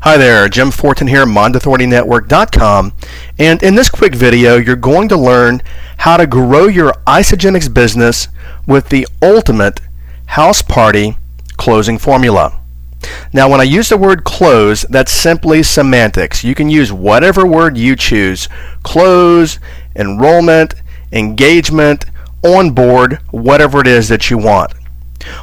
Hi there, Jim Fortin here, MindAuthorityNetwork.com, and in this quick video you're going to learn how to grow your ISAGENIX business with the ultimate house party closing formula. Now when I use the word close, that's simply semantics. You can use whatever word you choose: close, enrollment, engagement, onboard, whatever it is that you want.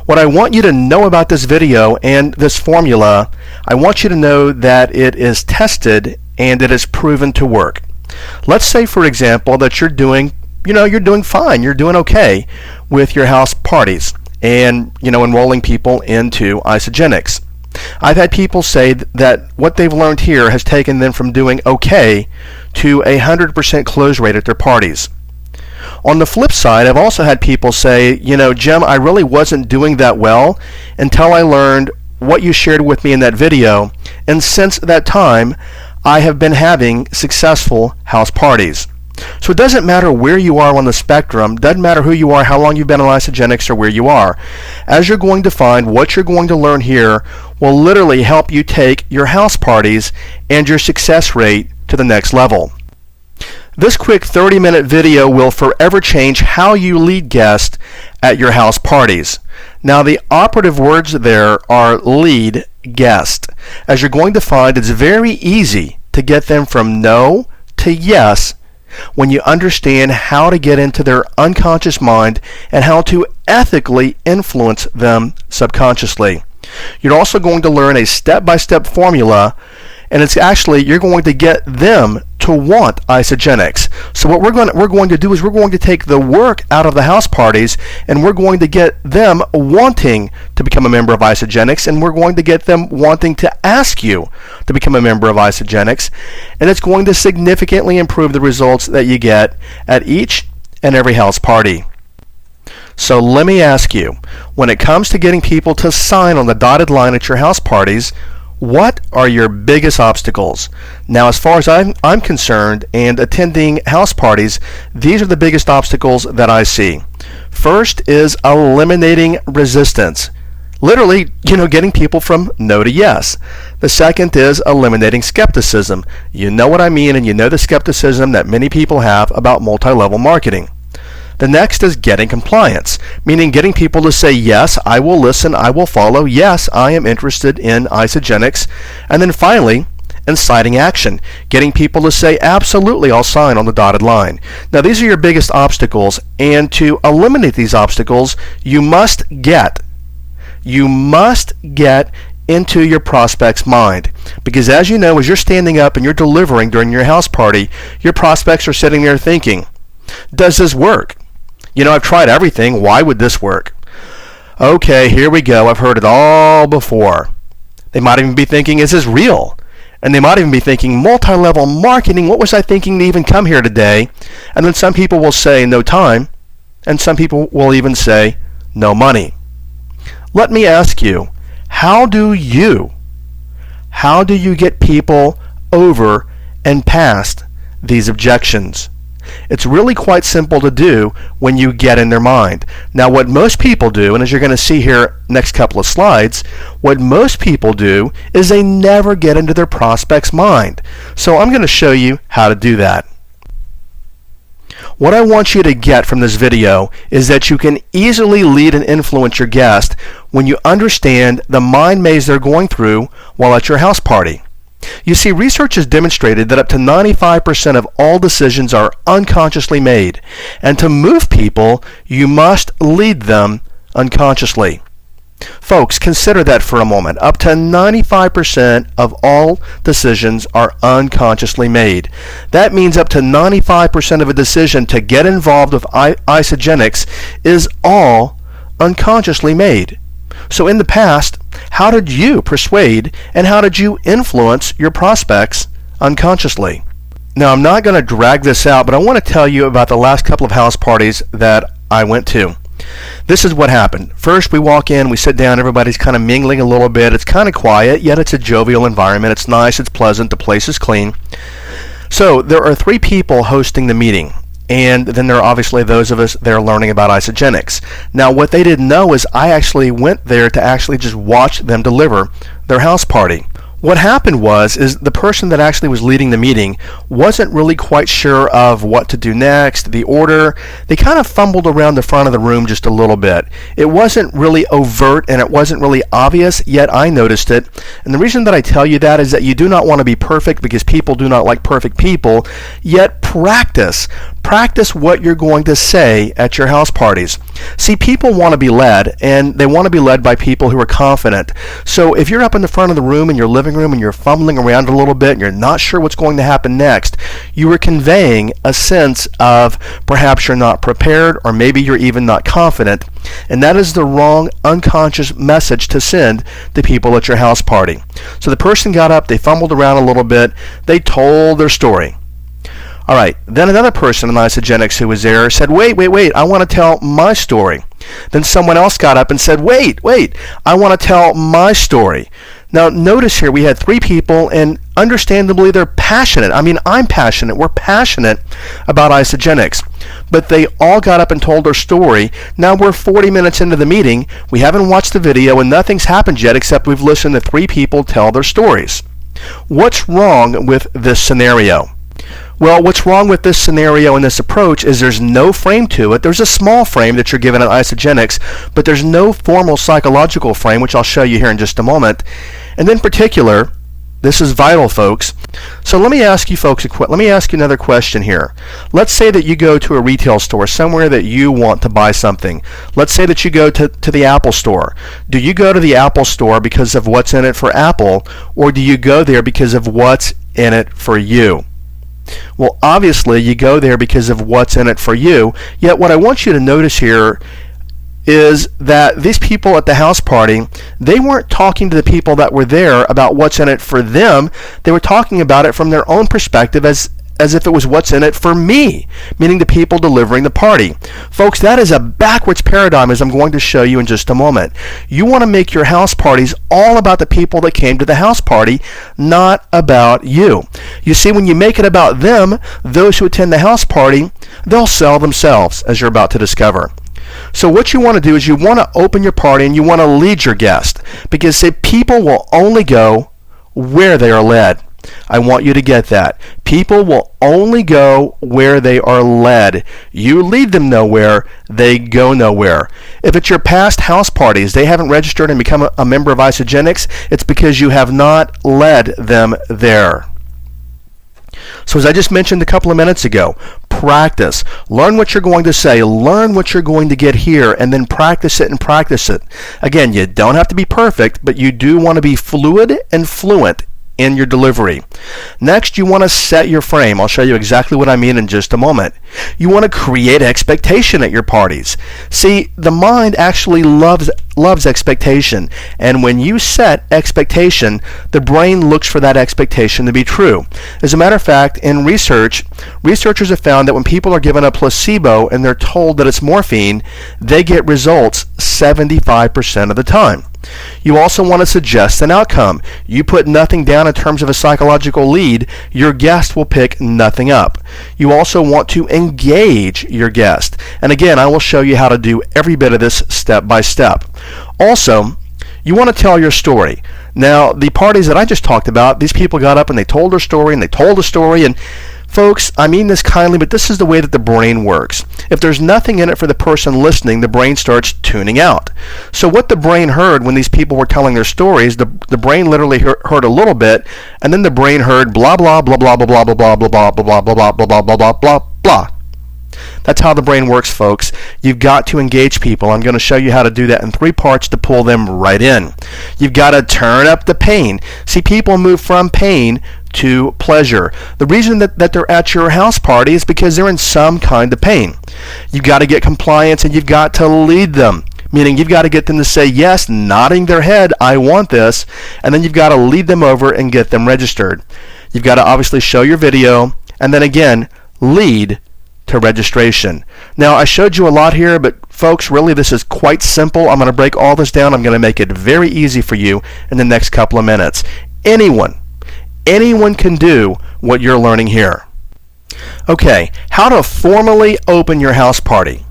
What I want you to know about this video and this formula, I want you to know that it is tested and it is proven to work. Let's say, for example, that you're doing fine, you're doing okay with your house parties and, enrolling people into ISAGENIX. I've had people say that what they've learned here has taken them from doing okay to 100% close rate at their parties. On the flip side, I've also had people say, Jim, I really wasn't doing that well until I learned what you shared with me in that video, and since that time, I have been having successful house parties. So it doesn't matter where you are on the spectrum, doesn't matter who you are, how long you've been on ISAGENIX, or where you are. As you're going to find, what you're going to learn here will literally help you take your house parties and your success rate to the next level. This quick 30-minute video will forever change how you lead guests at your house parties. Now the operative words there are lead guest. As you're going to find, it's very easy to get them from no to yes when you understand how to get into their unconscious mind and how to ethically influence them subconsciously. You're also going to learn a step-by-step formula, and it's actually, you're going to get them to want ISAGENIX. So what we're going to do is we're going to take the work out of the house parties, and we're going to get them wanting to become a member of ISAGENIX, and we're going to get them wanting to ask you to become a member of ISAGENIX, and it's going to significantly improve the results that you get at each and every house party. So let me ask you, when it comes to getting people to sign on the dotted line at your house parties, what are your biggest obstacles? Now, as far as I'm concerned and attending house parties, these are the biggest obstacles that I see. First is eliminating resistance. Literally, getting people from no to yes. The second is eliminating skepticism. You know what I mean, and you know the skepticism that many people have about multi-level marketing. The next is getting compliance, meaning getting people to say, yes, I will listen, I will follow, yes, I am interested in ISAGENIX. And then finally, inciting action, getting people to say, absolutely, I'll sign on the dotted line. Now, these are your biggest obstacles, and to eliminate these obstacles, you must get into your prospect's mind. Because as you know, as you're standing up and you're delivering during your house party, your prospects are sitting there thinking, does this work? I've tried everything. Why would this work? Okay, here we go. I've heard it all before. They might even be thinking, is this real? And they might even be thinking, multi-level marketing, what was I thinking to even come here today? And then some people will say, no time. And some people will even say, no money. Let me ask you, how do you get people over and past these objections? It's really quite simple to do when you get in their mind. Now what most people do, and as you're going to see here next couple of slides, what most people do is they never get into their prospect's mind. So I'm going to show you how to do that. What I want you to get from this video is that you can easily lead and influence your guest when you understand the mind maze they're going through while at your house party. You see, research has demonstrated that up to 95% of all decisions are unconsciously made, and to move people, you must lead them unconsciously. Folks, consider that for a moment. Up to 95% of all decisions are unconsciously made. That means up to 95% of a decision to get involved with ISAGENIX is all unconsciously made. So in the past, how did you persuade and how did you influence your prospects unconsciously? Now, I'm not going to drag this out, but I want to tell you about the last couple of house parties that I went to. This is what happened. First, we walk in, we sit down, everybody's kind of mingling a little bit. It's kind of quiet, yet it's a jovial environment. It's nice, it's pleasant, the place is clean. So there are 3 people hosting the meeting. And then there are obviously those of us that are learning about ISAGENIX. Now, what they didn't know is I actually went there to actually just watch them deliver their house party. What happened is the person that actually was leading the meeting wasn't really quite sure of what to do next, the order. They kind of fumbled around the front of the room just a little bit. It wasn't really overt and it wasn't really obvious, yet I noticed it. And the reason that I tell you that is that you do not want to be perfect because people do not like perfect people, yet practice what you're going to say at your house parties. See, people want to be led, and they want to be led by people who are confident. So if you're up in the front of the room in your living room and you're fumbling around a little bit and you're not sure what's going to happen next, you are conveying a sense of perhaps you're not prepared or maybe you're even not confident, and that is the wrong unconscious message to send to people at your house party. So the person got up, they fumbled around a little bit, they told their story. All right, then another person in ISAGENIX who was there said, wait, I want to tell my story. Then someone else got up and said, wait, I want to tell my story. Now notice here we had three people, and understandably they're passionate. I mean, I'm passionate. We're passionate about ISAGENIX. But they all got up and told their story. Now we're 40 minutes into the meeting. We haven't watched the video and nothing's happened yet except we've listened to three people tell their stories. What's wrong with this scenario? Well, what's wrong with this scenario and this approach is there's no frame to it. There's a small frame that you're given at ISAGENIX, but there's no formal psychological frame, which I'll show you here in just a moment. And in particular, this is vital, folks. So let me ask you folks, let me ask you another question here. Let's say that you go to a retail store, somewhere that you want to buy something. Let's say that you go to the Apple store. Do you go to the Apple store because of what's in it for Apple, or do you go there because of what's in it for you? Well, obviously you go there because of what's in it for you, yet what I want you to notice here is that these people at the house party, they weren't talking to the people that were there about what's in it for them. They were talking about it from their own perspective as if it was what's in it for me, meaning the people delivering the party. Folks, that is a backwards paradigm, as I'm going to show you in just a moment. You want to make your house parties all about the people that came to the house party, not about you. You see, when you make it about them, those who attend the house party, they'll sell themselves, as you're about to discover. So what you want to do is you want to open your party and you want to lead your guest, because see, people will only go where they are led. I want you to get that. People will only go where they are led. You lead them nowhere, they go nowhere. If it's your past house parties, they haven't registered and become a member of ISAGENIX, it's because you have not led them there. So as I just mentioned a couple of minutes ago, practice. Learn what you're going to say, learn what you're going to get here, and then practice it and practice it. Again, you don't have to be perfect, but you do want to be fluid and fluent in your delivery. Next, you want to set your frame. I'll show you exactly what I mean in just a moment. You want to create expectation at your parties. See, the mind actually loves expectation, and when you set expectation, the brain looks for that expectation to be true. As a matter of fact, in research, researchers have found that when people are given a placebo and they're told that it's morphine, they get results 75% of the time. You also want to suggest an outcome. You put nothing down in terms of a psychological lead, your guest will pick nothing up. You also want to engage your guest. And again, I will show you how to do every bit of this step by step. Also, you want to tell your story. Now, the parties that I just talked about, these people got up and they told their story and they told a story, and folks, I mean this kindly, but this is the way that the brain works. If there's nothing in it for the person listening, the brain starts tuning out. So what the brain heard when these people were telling their stories, the brain literally heard a little bit, and then the brain heard blah blah blah blah blah blah blah blah blah blah blah blah blah blah blah blah blah blah. That's how the brain works, folks. You've got to engage people. I'm going to show you how to do that in 3 parts to pull them right in. You've got to turn up the pain. See, people move from pain to pleasure. The reason that they're at your house party is because they're in some kind of pain. You've got to get compliance and you've got to lead them. Meaning you've got to get them to say yes, nodding their head, I want this, and then you've got to lead them over and get them registered. You've got to obviously show your video, and then again, lead to registration. Now, I showed you a lot here, but folks, really this is quite simple. I'm going to break all this down. I'm going to make it very easy for you in the next couple of minutes. Anyone can do what you're learning here. Okay, how to formally open your house party.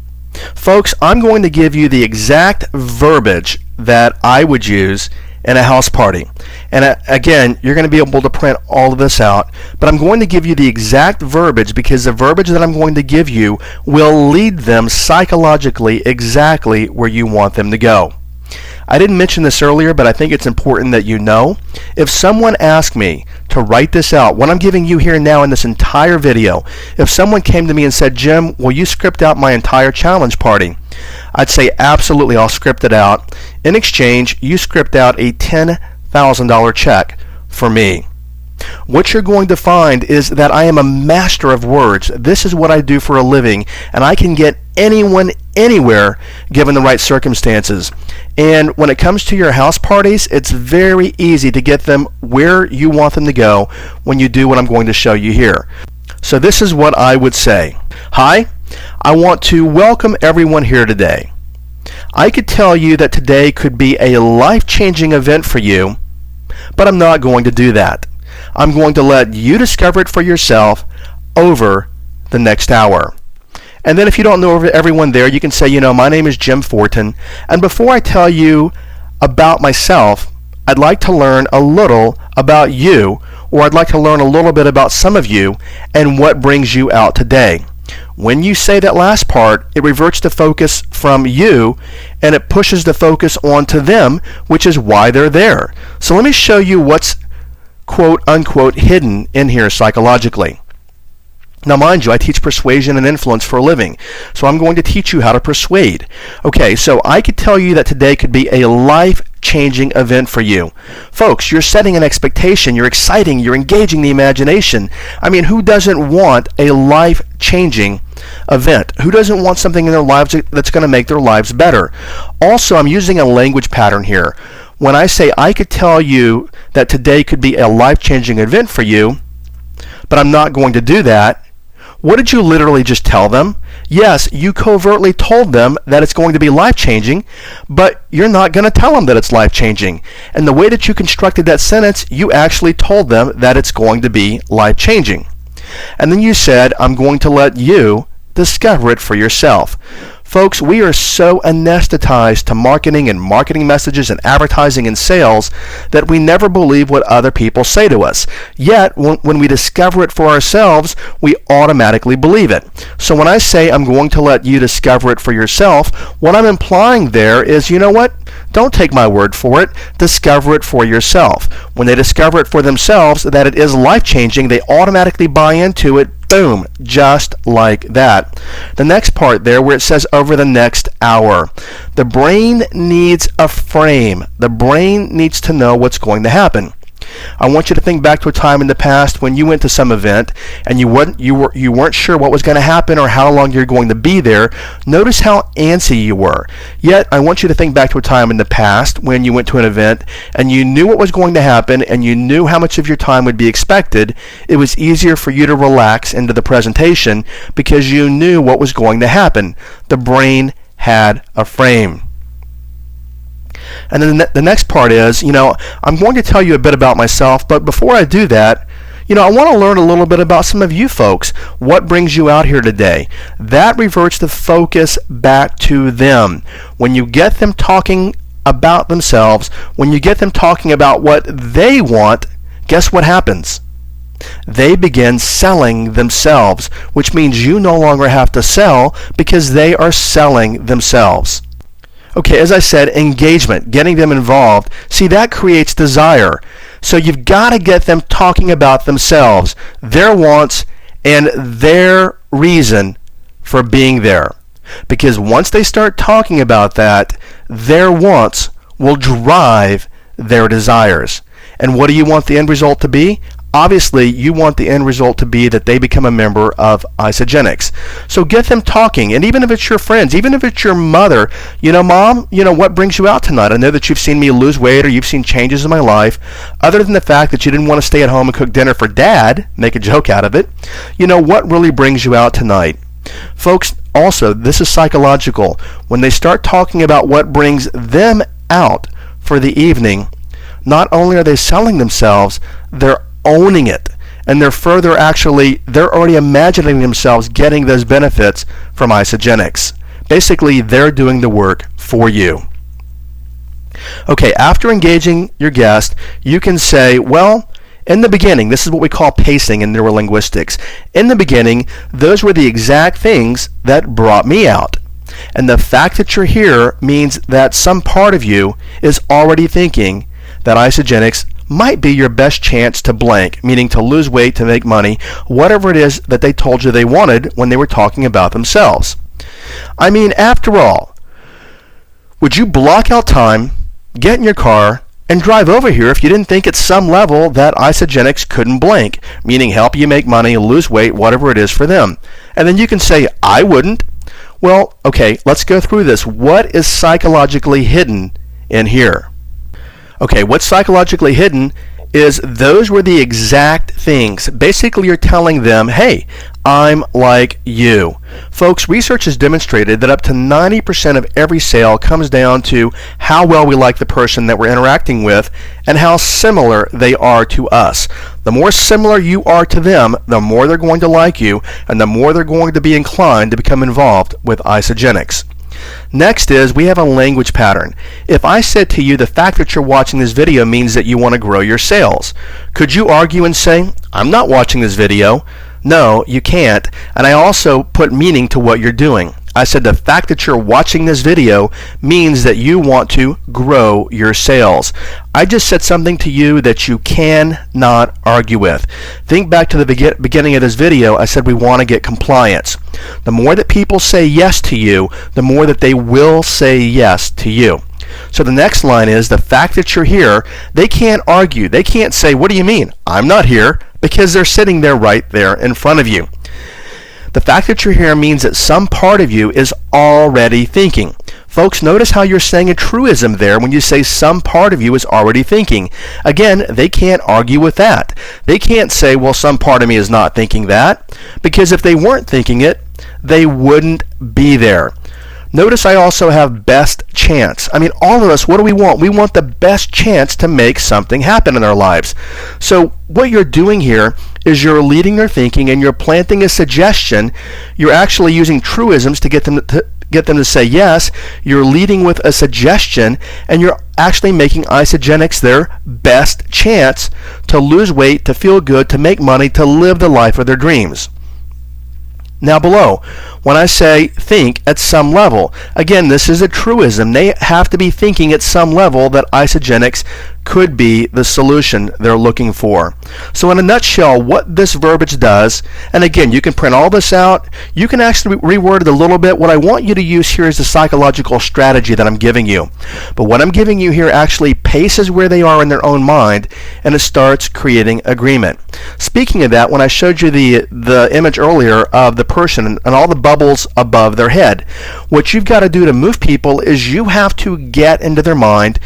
Folks, I'm going to give you the exact verbiage that I would use in a house party. And again, you're going to be able to print all of this out, but I'm going to give you the exact verbiage because the verbiage that I'm going to give you will lead them psychologically exactly where you want them to go. I didn't mention this earlier, but I think it's important that you know. If someone asked me to write this out, what I'm giving you here now in this entire video, if someone came to me and said, Jim, will you script out my entire challenge party? I'd say, absolutely, I'll script it out. In exchange, you script out a $10,000 check for me. What you're going to find is that I am a master of words. This is what I do for a living, and I can get anyone anywhere given the right circumstances. And when it comes to your house parties, it's very easy to get them where you want them to go when you do what I'm going to show you here. So this is what I would say. Hi, I want to welcome everyone here today. I could tell you that today could be a life-changing event for you, but I'm not going to do that. I'm going to let you discover it for yourself over the next hour. And then if you don't know everyone there, you can say, my name is Jim Fortin, and before I tell you about myself, I'd like to learn a little about you, or I'd like to learn a little bit about some of you and what brings you out today. When you say that last part, it reverts the focus from you and it pushes the focus onto them, which is why they're there. So let me show you what's quote unquote hidden in here psychologically. Now mind you, I teach persuasion and influence for a living, so I'm going to teach you how to persuade. Okay, so I could tell you that today could be a life-changing event for you. Folks, you're setting an expectation, you're exciting, you're engaging the imagination. I mean, who doesn't want a life-changing event? Who doesn't want something in their lives that's going to make their lives better? Also, I'm using a language pattern here. When I say I could tell you that today could be a life-changing event for you, but I'm not going to do that, what did you literally just tell them? Yes, you covertly told them that it's going to be life-changing, but you're not going to tell them that it's life-changing. And the way that you constructed that sentence, you actually told them that it's going to be life-changing. And then you said, I'm going to let you discover it for yourself. Folks, we are so anesthetized to marketing and marketing messages and advertising and sales that we never believe what other people say to us. Yet, when we discover it for ourselves, we automatically believe it. So when I say I'm going to let you discover it for yourself, what I'm implying there is, you know what? Don't take my word for it. Discover it for yourself. When they discover it for themselves, that it is life-changing, they automatically buy into it. Boom, just like that. The next part there where it says over the next hour. The brain needs a frame. The brain needs to know what's going to happen. I want you to think back to a time in the past when you went to some event and you weren't sure what was going to happen or how long you're going to be there. Notice how antsy you were. Yet, I want you to think back to a time in the past when you went to an event and you knew what was going to happen and you knew how much of your time would be expected. It was easier for you to relax into the presentation because you knew what was going to happen. The brain had a frame. And then the next part is, I'm going to tell you a bit about myself, but before I do that, I want to learn a little bit about some of you folks. What brings you out here today? That reverts the focus back to them. When you get them talking about themselves, when you get them talking about what they want, guess what happens? They begin selling themselves, which means you no longer have to sell because they are selling themselves. Okay, as I said, engagement, getting them involved. See, that creates desire. So you've got to get them talking about themselves, their wants, and their reason for being there. Because once they start talking about that, their wants will drive their desires. And what do you want the end result to be? Obviously, you want the end result to be that they become a member of ISAGENIX. So get them talking, and even if it's your friends, even if it's your mother, Mom, what brings you out tonight? I know that you've seen me lose weight or you've seen changes in my life. Other than the fact that you didn't want to stay at home and cook dinner for Dad, make a joke out of it, what really brings you out tonight? Folks, also, this is psychological. When they start talking about what brings them out for the evening, not only are they selling themselves, they're owning it, and they're already imagining themselves getting those benefits from ISAGENIX. Basically, they're doing the work for you. Okay, after engaging your guest, you can say, well, in the beginning, this is what we call pacing in neurolinguistics. In the beginning, those were the exact things that brought me out. And the fact that you're here means that some part of you is already thinking that ISAGENIX might be your best chance to blank, meaning to lose weight, to make money, whatever it is that they told you they wanted when they were talking about themselves. I mean, after all, would you block out time, get in your car, and drive over here if you didn't think at some level that ISAGENIX couldn't blank, meaning help you make money, lose weight, whatever it is for them? And then you can say, I wouldn't. Well, okay, let's go through this. What is psychologically hidden in here? Okay, what's psychologically hidden is those were the exact things. Basically, you're telling them, hey, I'm like you. Folks, research has demonstrated that up to 90% of every sale comes down to how well we like the person that we're interacting with and how similar they are to us. The more similar you are to them, the more they're going to like you and the more they're going to be inclined to become involved with ISAGENIX. Next is we have a language pattern. If I said to you the fact that you're watching this video means that you want to grow your sales, could you argue and say, I'm not watching this video? No, you can't. And I also put meaning to what you're doing. I said the fact that you're watching this video means that you want to grow your sales. I just said something to you that you cannot argue with. Think back to the beginning of this video. I said we want to get compliance. The more that people say yes to you, the more that they will say yes to you. So the next line is the fact that you're here, they can't argue. They can't say, what do you mean? I'm not here, because they're sitting there right there in front of you. The fact that you're here means that some part of you is already thinking. Folks, notice how you're saying a truism there when you say some part of you is already thinking. Again, they can't argue with that. They can't say, well, some part of me is not thinking that, because if they weren't thinking it, they wouldn't be there. Notice I also have best chance. I mean, all of us, what do we want? We want the best chance to make something happen in our lives. So what you're doing here is you're leading their thinking and you're planting a suggestion. You're actually using truisms to get them to say yes. You're leading with a suggestion and you're actually making ISAGENIX their best chance to lose weight, to feel good, to make money, to live the life of their dreams. Now below, when I say think at some level, again, this is a truism. They have to be thinking at some level that ISAGENIX could be the solution they're looking for. So in a nutshell, what this verbiage does, and again, you can print all this out. You can actually reword it a little bit. What I want you to use here is the psychological strategy that I'm giving you. But what I'm giving you here actually paces where they are in their own mind, and it starts creating agreement. Speaking of that, when I showed you the image earlier of the person and all the bubbles above their head, what you've got to do to move people is you have to get into their mind.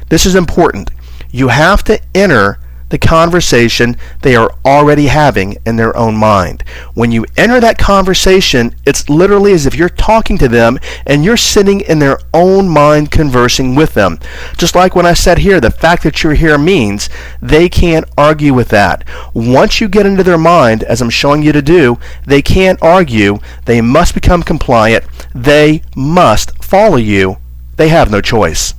This is important. You have to enter the conversation they are already having in their own mind. When you enter that conversation, it's literally as if you're talking to them and you're sitting in their own mind conversing with them. Just like when I said here, the fact that you're here means they can't argue with that. Once you get into their mind, as I'm showing you to do, they can't argue. They must become compliant. They must follow you. They have no choice.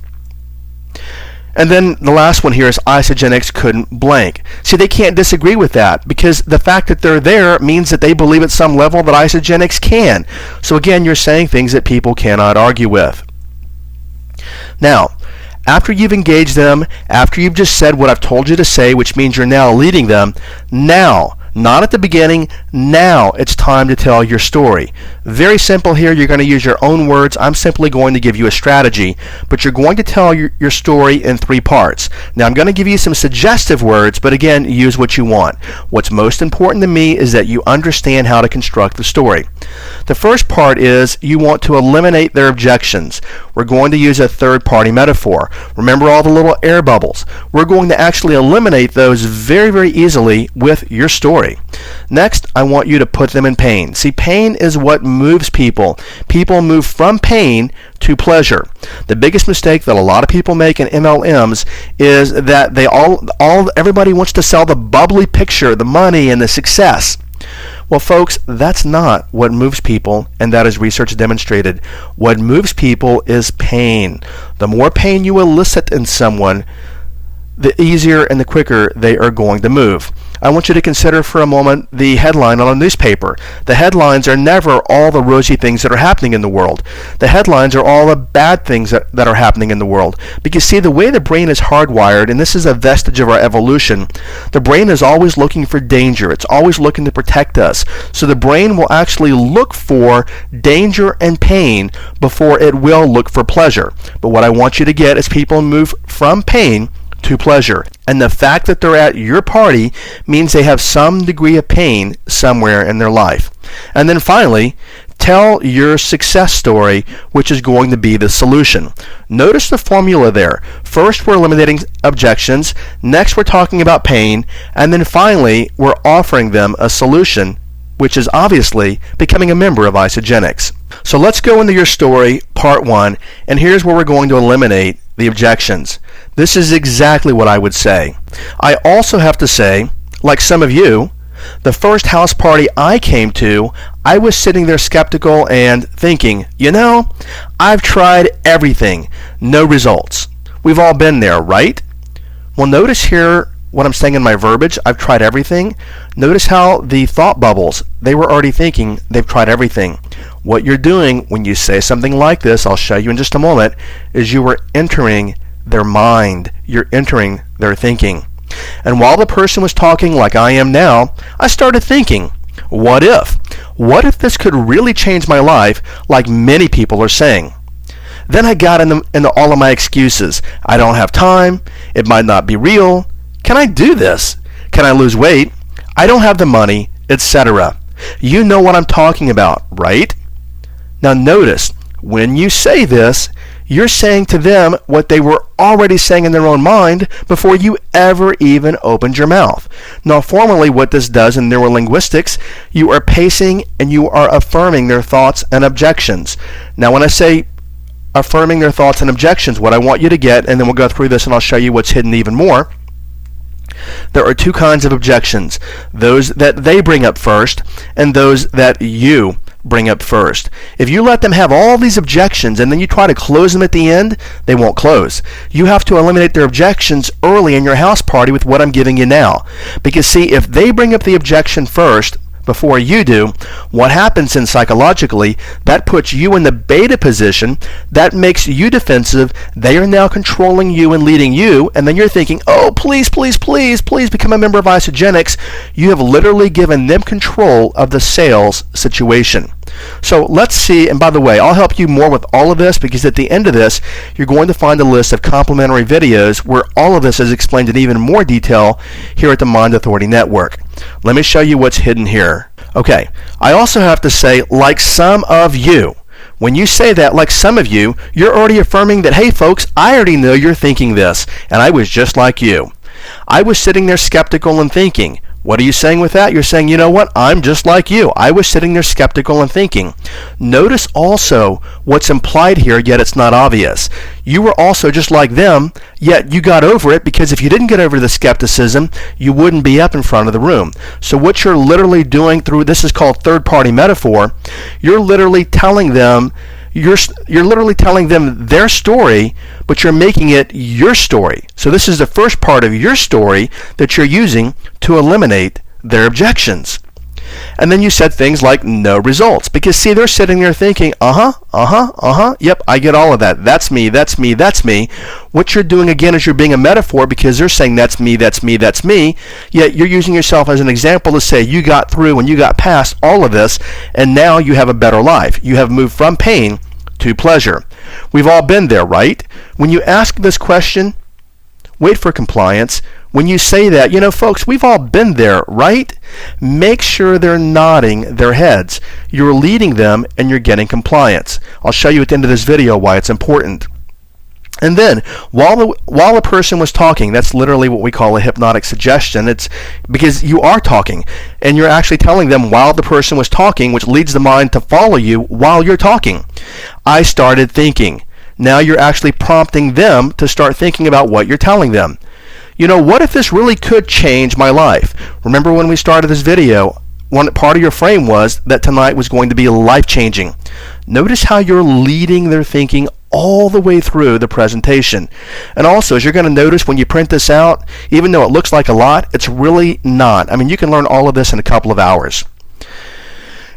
And then the last one here is ISAGENIX couldn't blank. See, they can't disagree with that because the fact that they're there means that they believe at some level that ISAGENIX can. So again, you're saying things that people cannot argue with. Now, after you've engaged them, after you've just said what I've told you to say, which means you're now leading them, now, not at the beginning, now it's time to tell your story. Very simple here. You're going to use your own words. I'm simply going to give you a strategy, but you're going to tell your story in 3 parts. Now, I'm going to give you some suggestive words, but again, use what you want. What's most important to me is that you understand how to construct the story. The first part is you want to eliminate their objections. We're going to use a third-party metaphor. Remember all the little air bubbles. We're going to actually eliminate those very, very easily with your story. Next, I want you to put them in pain. See, pain is what moves people. People move from pain to pleasure. The biggest mistake that a lot of people make in MLMs is that everybody wants to sell the bubbly picture, the money and the success. Well, folks, that's not what moves people, and that is research demonstrated. What moves people is pain. The more pain you elicit in someone, the easier and the quicker they are going to move. I want you to consider for a moment the headline on a newspaper. The headlines are never all the rosy things that are happening in the world. The headlines are all the bad things that are happening in the world. Because see, the way the brain is hardwired, and this is a vestige of our evolution, the brain is always looking for danger. It's always looking to protect us. So the brain will actually look for danger and pain before it will look for pleasure. But what I want you to get is people move from pain to pleasure. And the fact that they're at your party means they have some degree of pain somewhere in their life. And then finally, tell your success story, which is going to be the solution. Notice the formula there. First, we're eliminating objections. Next, we're talking about pain. And then finally, we're offering them a solution, which is obviously becoming a member of ISAGENIX. So let's go into your story, part 1, and here's where we're going to eliminate the objections. This is exactly what I would say. I also have to say, like some of you, the first house party I came to, I was sitting there skeptical and thinking, you know, I've tried everything, no results. We've all been there, right? Well, notice here what I'm saying in my verbiage, I've tried everything. Notice how the thought bubbles, they were already thinking they've tried everything. What you're doing when you say something like this, I'll show you in just a moment, is you are entering their mind. You're entering their thinking. And while the person was talking like I am now, I started thinking, what if? What if this could really change my life like many people are saying? Then I got into all of my excuses. I don't have time. It might not be real. Can I do this? Can I lose weight? I don't have the money, etc. You know what I'm talking about, right? Now notice, when you say this, you're saying to them what they were already saying in their own mind before you ever even opened your mouth. Now formally what this does in neurolinguistics, you are pacing and you are affirming their thoughts and objections. Now when I say affirming their thoughts and objections, what I want you to get, and then we'll go through this and I'll show you what's hidden even more, there are two kinds of objections. Those that they bring up first and those that you bring up first. If you let them have all these objections and then you try to close them at the end, they won't close. You have to eliminate their objections early in your house party with what I'm giving you now. Because see, if they bring up the objection first before you do, what happens then psychologically, that puts you in the beta position, that makes you defensive, they are now controlling you and leading you, and then you're thinking, oh, please, please, please, please become a member of ISAGENIX. You have literally given them control of the sales situation. So let's see, and by the way, I'll help you more with all of this because at the end of this, you're going to find a list of complimentary videos where all of this is explained in even more detail here at the Mind Authority Network. Let me show you what's hidden here. Okay, I also have to say, like some of you, when you say that, like some of you, you're already affirming that, hey folks, I already know you're thinking this, and I was just like you. I was sitting there skeptical and thinking. What are you saying with that? You're saying, you know what? I'm just like you. I was sitting there skeptical and thinking. Notice also what's implied here, yet it's not obvious. You were also just like them, yet you got over it because if you didn't get over the skepticism, you wouldn't be up in front of the room. So what you're literally doing through, this is called third-party metaphor, you're literally telling them you're literally telling them their story, but you're making it your story. So this is the first part of your story that you're using to eliminate their objections. And then you said things like no results. Because see, they're sitting there thinking, yep, I get all of that. That's me, that's me, that's me. What you're doing again is you're being a metaphor because they're saying that's me, that's me, that's me. Yet you're using yourself as an example to say you got through and you got past all of this and now you have a better life. You have moved from pain to pleasure. We've all been there, right? When you ask this question, wait for compliance. When you say that, you know, folks, we've all been there, right? Make sure they're nodding their heads. You're leading them and you're getting compliance. I'll show you at the end of this video why it's important. And then, while the person was talking, that's literally what we call a hypnotic suggestion. It's because you are talking, and you're actually telling them while the person was talking, which leads the mind to follow you while you're talking. I started thinking. Now you're actually prompting them to start thinking about what you're telling them. You know, what if this really could change my life? Remember when we started this video, part of your frame was that tonight was going to be life-changing. Notice how you're leading their thinking all the way through the presentation. And also, as you're going to notice when you print this out, even though it looks like a lot, it's really not. I mean, you can learn all of this in a couple of hours.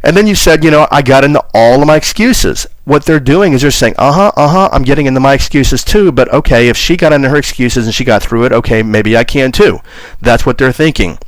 And then you said, I got into all of my excuses. What they're doing is they're saying, I'm getting into my excuses too, but okay, if she got into her excuses and she got through it, okay, maybe I can too. That's what they're thinking.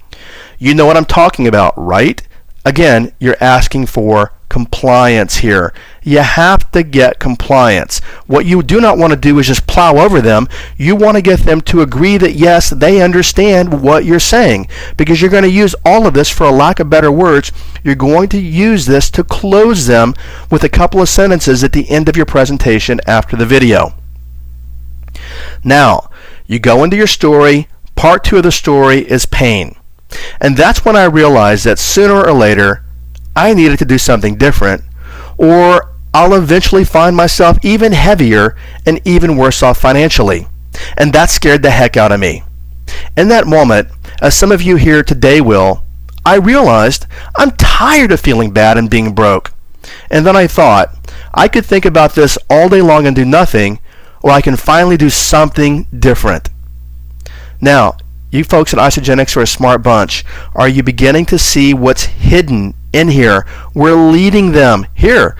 You know what I'm talking about, right? Again, you're asking for compliance here. You have to get compliance. What you do not want to do is just plow over them. You want to get them to agree that yes, they understand what you're saying, because you're going to use all of this, for a lack of better words, you're going to use this to close them with a couple of sentences at the end of your presentation after the video. Now, you go into your story. Part 2 of the story is pain. And that's when I realized that sooner or later, I needed to do something different, or I'll eventually find myself even heavier and even worse off financially. And that scared the heck out of me. In that moment, as some of you here today will, I realized I'm tired of feeling bad and being broke. And then I thought, I could think about this all day long and do nothing, or I can finally do something different. Now, you folks at ISAGENIX are a smart bunch. Are you beginning to see what's hidden in here? We're leading them here.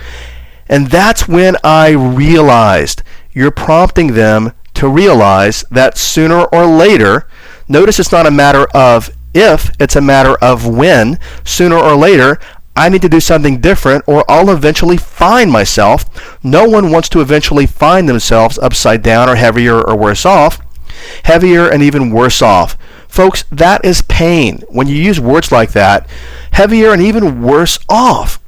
And that's when I realized you're prompting them to realize that sooner or later, notice it's not a matter of if, it's a matter of when, sooner or later, I need to do something different, or I'll eventually find myself. No one wants to eventually find themselves upside down or heavier or worse off. Heavier and even worse off. Folks, that is pain. When you use words like that, heavier and even worse off.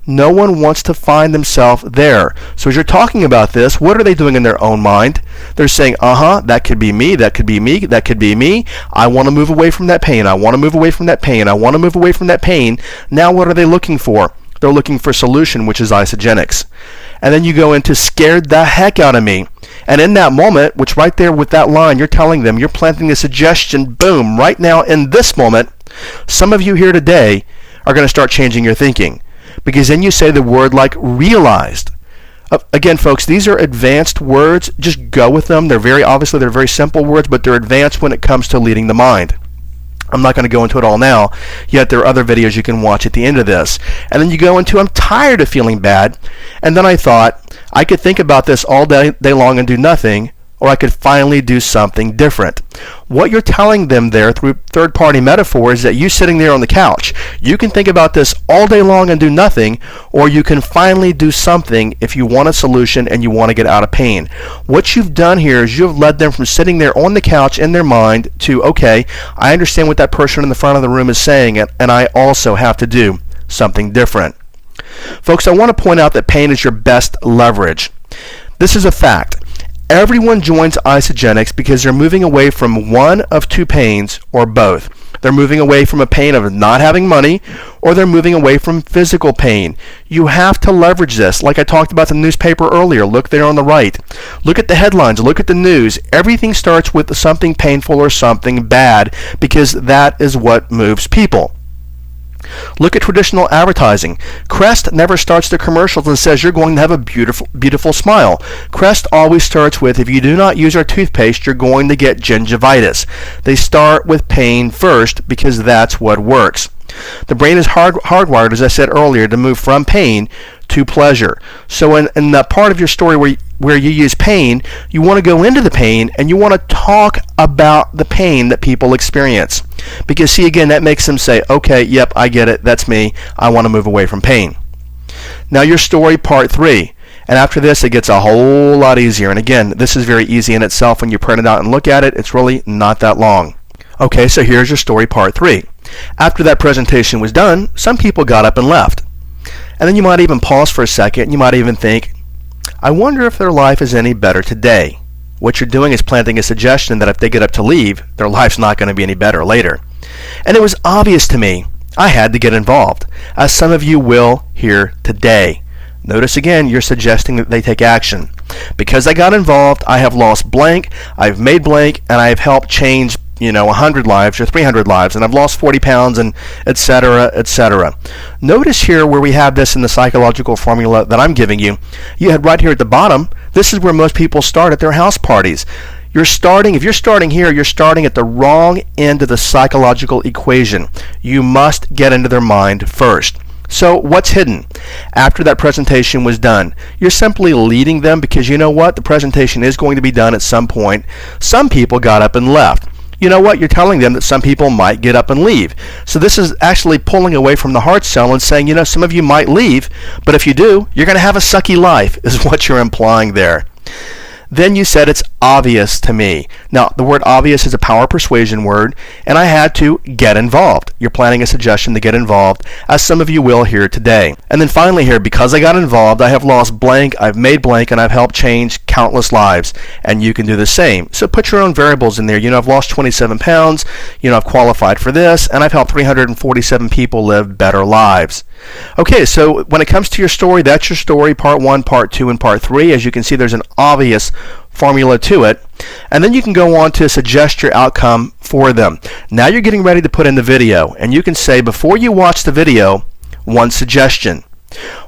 No one wants to find themselves there. So as you're talking about this, what are they doing in their own mind? They're saying, that could be me, that could be me, that could be me. I want to move away from that pain. I want to move away from that pain. I want to move away from that pain. Now what are they looking for? They're looking for a solution, which is ISAGENIX. And then you go into scared the heck out of me. And in that moment, which right there with that line, you're telling them, you're planting a suggestion, boom, right now in this moment, some of you here today are going to start changing your thinking. Because then you say the word like realized. Again, folks, these are advanced words. Just go with them. They're very simple words, but they're advanced when it comes to leading the mind. I'm not going to go into it all now, yet there are other videos you can watch at the end of this. And then you go into, I'm tired of feeling bad. And then I thought, I could think about this all day long and do nothing, or I could finally do something different. What you're telling them there through third-party metaphor is that you sitting there on the couch, you can think about this all day long and do nothing, or you can finally do something if you want a solution and you want to get out of pain. What you've done here is you've led them from sitting there on the couch in their mind to, okay, I understand what that person in the front of the room is saying, and I also have to do something different. Folks, I want to point out that pain is your best leverage. This is a fact. Everyone joins ISAGENIX because they're moving away from one of two pains or both. They're moving away from a pain of not having money, or they're moving away from physical pain. You have to leverage this. Like I talked about the newspaper earlier. Look there on the right. Look at the headlines. Look at the news. Everything starts with something painful or something bad, because that is what moves people. Look at traditional advertising. Crest never starts their commercials and says you're going to have a beautiful, beautiful smile. Crest always starts with, if you do not use our toothpaste, you're going to get gingivitis. They start with pain first because that's what works. The brain is hardwired, as I said earlier, to move from pain to pleasure. So in that part of your story where you use pain, you want to go into the pain and you want to talk about the pain that people experience. Because see, again, that makes them say, okay, yep, I get it, that's me, I want to move away from pain. Now your story, part 3. And after this, it gets a whole lot easier. And again, this is very easy in itself. When you print it out and look at it, it's really not that long. Okay, so here's your story, part 3. After that presentation was done, some people got up and left. And then you might even pause for a second, and you might even think, I wonder if their life is any better today. What you're doing is planting a suggestion that if they get up to leave, their life's not going to be any better later. And it was obvious to me I had to get involved, as some of you will here today. Notice again, you're suggesting that they take action. Because I got involved, I have lost blank, I've made blank, and I have helped change 100 lives or 300 lives, and I've lost 40 pounds, and etc., etc. Notice here where we have this in the psychological formula that I'm giving you. You had right here at the bottom, this is where most people start at their house parties. If you're starting here, you're starting at the wrong end of the psychological equation. You must get into their mind first. So what's hidden? After that presentation was done, you're simply leading them because you know what? The presentation is going to be done at some point. Some people got up and left. You know what? You're telling them that some people might get up and leave. So this is actually pulling away from the hard sell and saying, some of you might leave, but if you do, you're going to have a sucky life, is what you're implying there. Then you said it's obvious to me. Now, the word obvious is a power persuasion word, and I had to get involved. You're planning a suggestion to get involved, as some of you will here today. And then finally here, because I got involved, I have lost blank, I've made blank, and I've helped change countless lives. And you can do the same. So put your own variables in there. I've lost 27 pounds, I've qualified for this, and I've helped 347 people live better lives. Okay, so when it comes to your story, that's your story, part 1, part 2, and part 3. As you can see, there's an obvious formula to it. And then you can go on to suggest your outcome for them. Now you're getting ready to put in the video, and you can say, before you watch the video, one suggestion.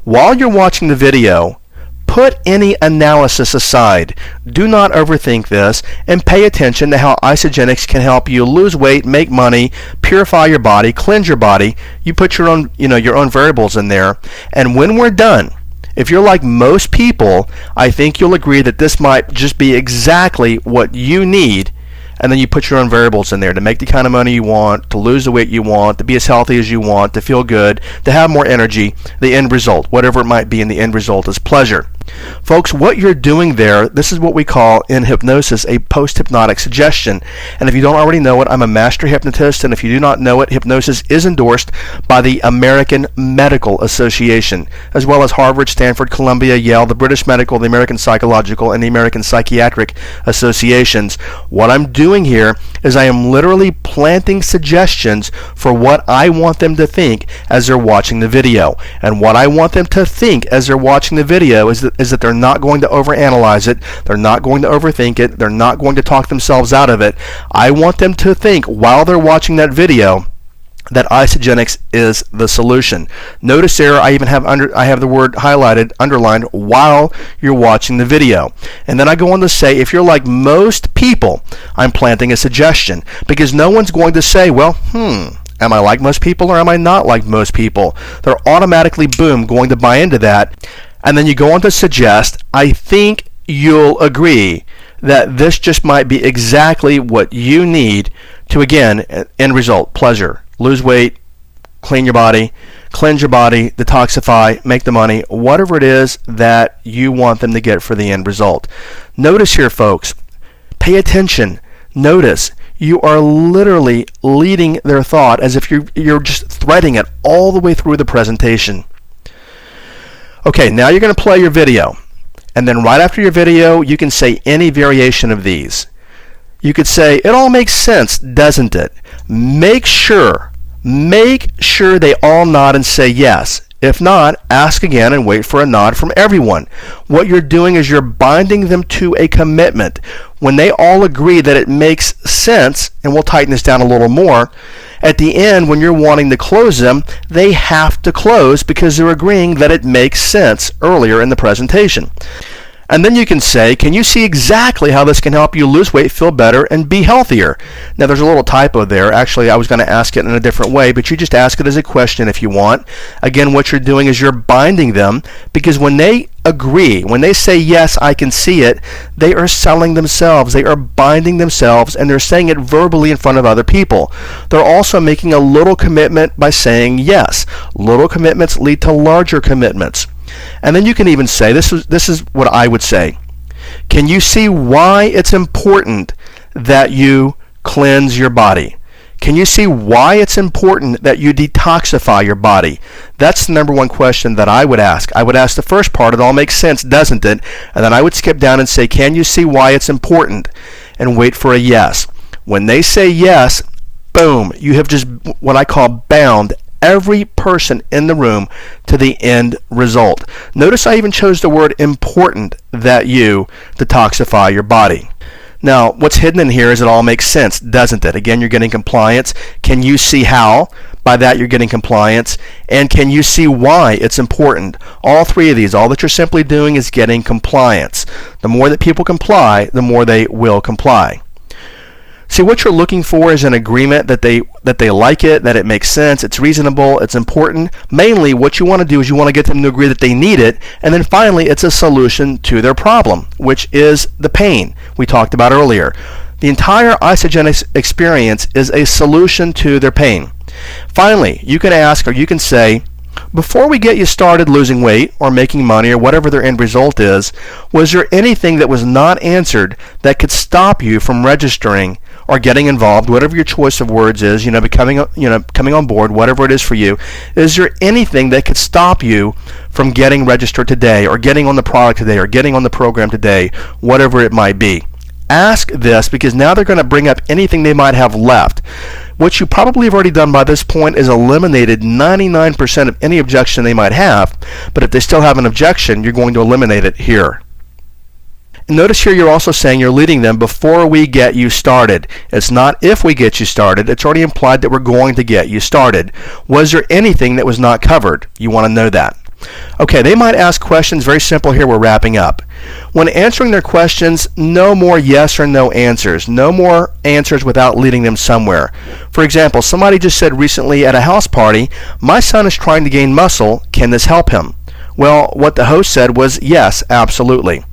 While you're watching the video, put any analysis aside. Do not overthink this, and pay attention to how ISAGENIX can help you lose weight, make money, purify your body, cleanse your body. You put your own, your own variables in there, and when we're done, if you're like most people, I think you'll agree that this might just be exactly what you need. And then you put your own variables in there to make the kind of money you want, to lose the weight you want, to be as healthy as you want, to feel good, to have more energy. The end result, whatever it might be in the end result, is pleasure. Folks, what you're doing there, this is what we call in hypnosis a post-hypnotic suggestion. And if you don't already know it, I'm a master hypnotist, and if you do not know it, hypnosis is endorsed by the American Medical Association, as well as Harvard, Stanford, Columbia, Yale, the British Medical, the American Psychological, and the American Psychiatric Associations. What I'm doing here is I am literally planting suggestions for what I want them to think as they're watching the video. And what I want them to think as they're watching the video is that they're not going to overanalyze it, they're not going to overthink it, they're not going to talk themselves out of it. I want them to think while they're watching that video that ISAGENIX is the solution. Notice there I even have I have the word highlighted, underlined, while you're watching the video. And then I go on to say, if you're like most people, I'm planting a suggestion, because no one's going to say, well, am I like most people or am I not like most people? They're automatically, boom, going to buy into that. And then you go on to suggest, I think you'll agree that this just might be exactly what you need to, again, end result, pleasure, lose weight, clean your body, cleanse your body, detoxify, make the money, whatever it is that you want them to get for the end result. Notice here, folks, pay attention. Notice you are literally leading their thought as if you're just threading it all the way through the presentation. Okay, now you're going to play your video. And then right after your video, you can say any variation of these. You could say, it all makes sense, doesn't it? Make sure they all nod and say yes. If not, ask again and wait for a nod from everyone. What you're doing is you're binding them to a commitment. When they all agree that it makes sense, and we'll tighten this down a little more, at the end, when you're wanting to close them, they have to close because they're agreeing that it makes sense earlier in the presentation. And then you can say, can you see exactly how this can help you lose weight, feel better, and be healthier? Now, there's a little typo there. Actually, I was going to ask it in a different way, but you just ask it as a question if you want. Again, what you're doing is you're binding them, because when they agree, when they say, yes, I can see it, they are selling themselves. They are binding themselves, and they're saying it verbally in front of other people. They're also making a little commitment by saying yes. Little commitments lead to larger commitments. And then you can even say, this is what I would say. Can you see why it's important that you cleanse your body? Can you see why it's important that you detoxify your body? That's the number one question that I would ask. I would ask the first part, it all makes sense, doesn't it? And then I would skip down and say, can you see why it's important? And wait for a yes. When they say yes, boom, you have just what I call bound every person in the room to the end result. Notice I even chose the word important, that you detoxify your body. Now, what's hidden in here is it all makes sense, doesn't it? Again, you're getting compliance. Can you see how? By that, you're getting compliance. And can you see why it's important? All three of these, all that you're simply doing is getting compliance. The more that people comply, the more they will comply. See, what you're looking for is an agreement that they like it, that it makes sense, it's reasonable, it's important. Mainly, what you want to do is you want to get them to agree that they need it, and then finally, it's a solution to their problem, which is the pain we talked about earlier. The entire ISAGENIX experience is a solution to their pain. Finally, you can ask or you can say, before we get you started losing weight or making money or whatever their end result is, was there anything that was not answered that could stop you from registering or getting involved, whatever your choice of words is, coming on board, whatever it is for you? Is there anything that could stop you from getting registered today or getting on the product today or getting on the program today, whatever it might be? Ask this because now they're going to bring up anything they might have left. What you probably have already done by this point is eliminated 99% of any objection they might have, but if they still have an objection, you're going to eliminate it here. And notice here you're also saying you're leading them before we get you started. It's not if we get you started, it's already implied that we're going to get you started. Was there anything that was not covered? You want to know that. Okay, they might ask questions, very simple here, we're wrapping up. When answering their questions, no more yes or no answers. No more answers without leading them somewhere. For example, somebody just said recently at a house party, my son is trying to gain muscle, can this help him? Well, what the host said was yes, absolutely.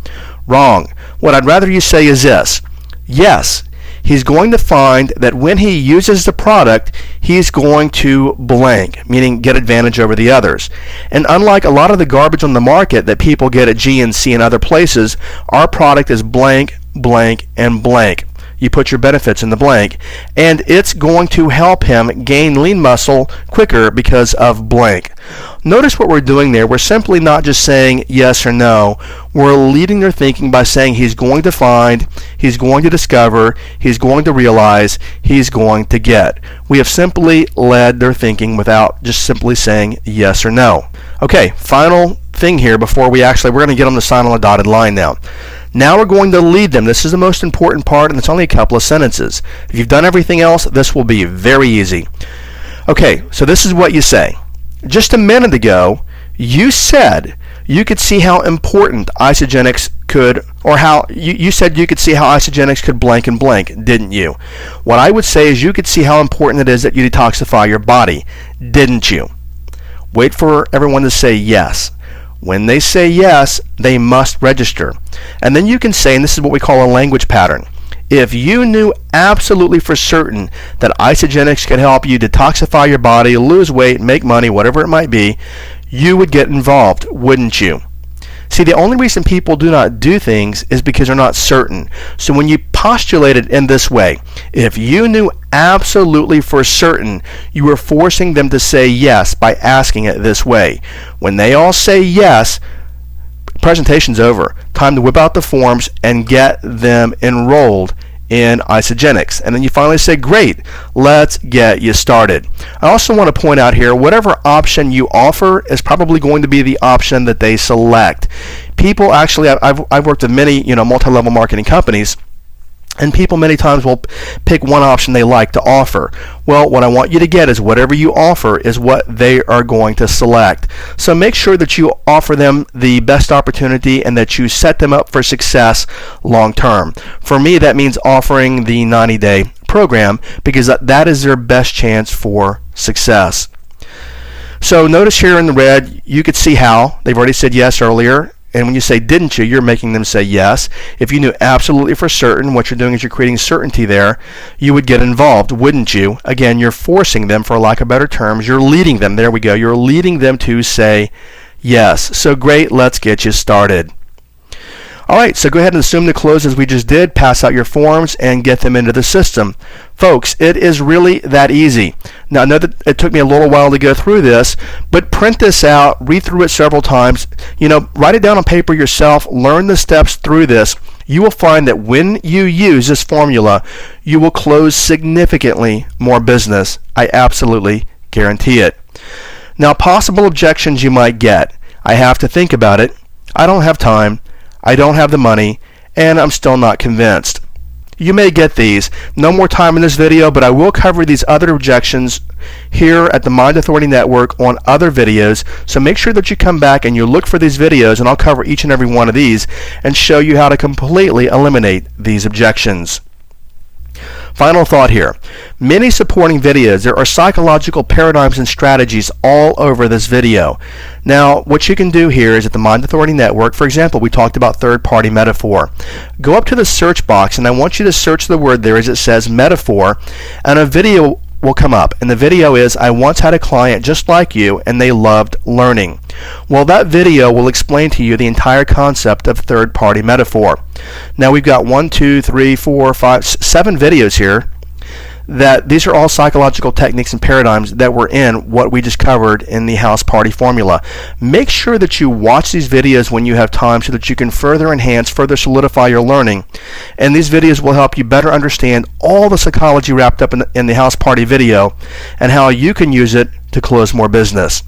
Wrong. What I'd rather you say is this. Yes, he's going to find that when he uses the product, he's going to blank, meaning get advantage over the others. And unlike a lot of the garbage on the market that people get at GNC and other places, our product is blank, blank, and blank. You put your benefits in the blank, and it's going to help him gain lean muscle quicker because of blank. Notice what we're doing there. We're simply not just saying yes or no. We're leading their thinking by saying he's going to find, he's going to discover, he's going to realize, he's going to get. We have simply led their thinking without just simply saying yes or no. Okay, final thing here before we're going to get them to sign on the dotted line now. Now we're going to lead them. This is the most important part, and it's only a couple of sentences. If you've done everything else, this will be very easy. Okay, so this is what you say. Just a minute ago, you said you could see how important ISAGENIX could, or how you said you could see how ISAGENIX could blank and blank, didn't you? What I would say is you could see how important it is that you detoxify your body, didn't you? Wait for everyone to say yes. When they say yes, they must register. And then you can say, and this is what we call a language pattern, if you knew absolutely for certain that ISAGENIX could help you detoxify your body, lose weight, make money, whatever it might be, you would get involved, wouldn't you? See, the only reason people do not do things is because they're not certain. So when you postulate it in this way, if you knew absolutely for certain, you were forcing them to say yes by asking it this way. When they all say yes, presentation's over. Time to whip out the forms and get them enrolled in ISAGENIX. And then you finally say, great, let's get you started. I also want to point out here, whatever option you offer is probably going to be the option that they select. People actually, I've worked with many multi-level marketing companies, and people many times will pick one option they like to offer. Well, what I want you to get is whatever you offer is what they are going to select. So make sure that you offer them the best opportunity and that you set them up for success long term. For me, that means offering the 90-day program because that is their best chance for success. So notice here in the red, you could see how. They've already said yes earlier. And when you say didn't you, you're making them say yes. If you knew absolutely for certain, what you're doing is you're creating certainty there, you would get involved, wouldn't you? Again, you're forcing them, for lack of better terms. You're leading them. There we go. You're leading them to say yes. So great, let's get you started. All right, so go ahead and assume the close as we just did, pass out your forms, and get them into the system. Folks, it is really that easy. Now, I know that it took me a little while to go through this, but print this out, read through it several times, write it down on paper yourself, learn the steps through this. You will find that when you use this formula, you will close significantly more business. I absolutely guarantee it. Now, possible objections you might get. I have to think about it. I don't have time. I don't have the money, and I'm still not convinced. you may get these. No more time in this video, but I will cover these other objections here at the Mind Authority Network on other videos. So make sure that you come back and you look for these videos, and I'll cover each and every one of these and show you how to completely eliminate these objections. Final thought here. Many supporting videos, there are psychological paradigms and strategies all over this video. Now, what you can do here is at the Mind Authority Network, for example, we talked about third-party metaphor. Go up to the search box, and I want you to search the word there as it says metaphor, and a video will come up. And the video is, I once had a client just like you, and they loved learning. Well, that video will explain to you the entire concept of third-party metaphor. Now we've got 1, 2, 3, 4, 5, 7 videos here that these are all psychological techniques and paradigms that were in what we just covered in the house party formula. Make sure that you watch these videos when you have time so that you can further enhance, further solidify your learning. And these videos will help you better understand all the psychology wrapped up in the house party video and how you can use it to close more business.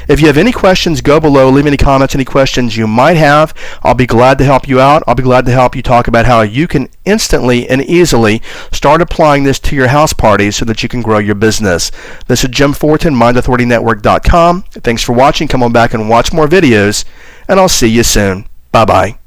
If you have any questions, go below, leave any comments, any questions you might have. I'll be glad to help you out. I'll be glad to help you talk about how you can instantly and easily start applying this to your house parties so that you can grow your business. This is Jim Fortin, MindAuthorityNetwork.com. Thanks for watching. Come on back and watch more videos, and I'll see you soon. Bye-bye.